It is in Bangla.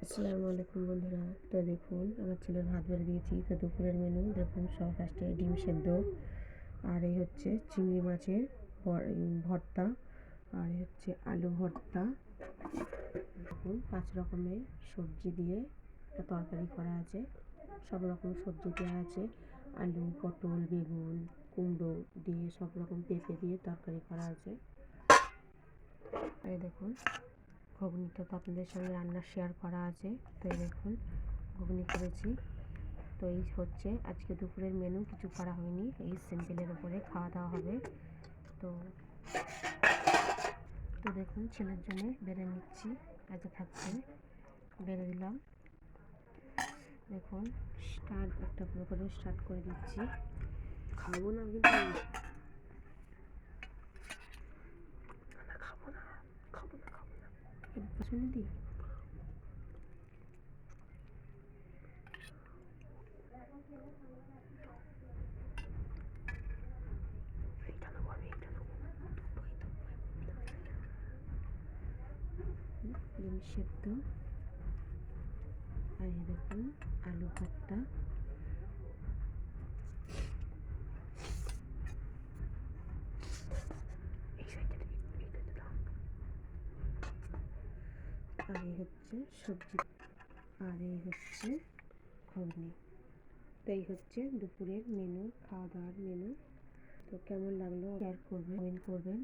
আসসালামু আলাইকুম বন্ধুরা। তো দেখুন আমার ছেলের ভাত বেড়ে দিয়েছি। তো দুপুরের মেনু দেখুন, সব ফার্স্টে ডিম সেদ্ধ, আর এই হচ্ছে চিংড়ি মাছের ভর্তা, আর এই হচ্ছে আলু ভর্তা। দেখুন 5 রকমের সবজি দিয়ে একটা তরকারি করা আছে। সব রকম সবজি দেওয়া আছে, আলু, পটল, বেগুন, কুমড়ো দিয়ে সব রকম পেঁপে দিয়ে তরকারি করা আছে। এই দেখুন ঘুগনিটা তো আপনাদের সঙ্গে রান্না শেয়ার করা আছে। তো এই দেখুন ঘুগনি করেছি। তো এই হচ্ছে আজকে দুপুরের মেনু, কিছু করা হয়নি, এই সিম্পলের উপরে খাওয়া দাওয়া হবে। তো তো দেখুন ছেলের জন্য বেড়ে নিচ্ছি, কাজে থাকছে, বেড়ে দিলাম। দেখুন একটা করে স্টার্ট করে দিচ্ছি। খাবো না কিন্তু, খাবো না, খাবো না, খাবো না, শুনে দিই। ডিম সেদ্ধ, আর এই দেখুন আলু ভর্তা, আর এই হচ্ছে সবজি, আর এই হচ্ছে ঘুগনি। তো এই হচ্ছে দুপুরের মেনু, খাওয়া দাওয়ার মেনু। তো কেমন লাগলো শেয়ার করবেন, কমেন্ট করবেন।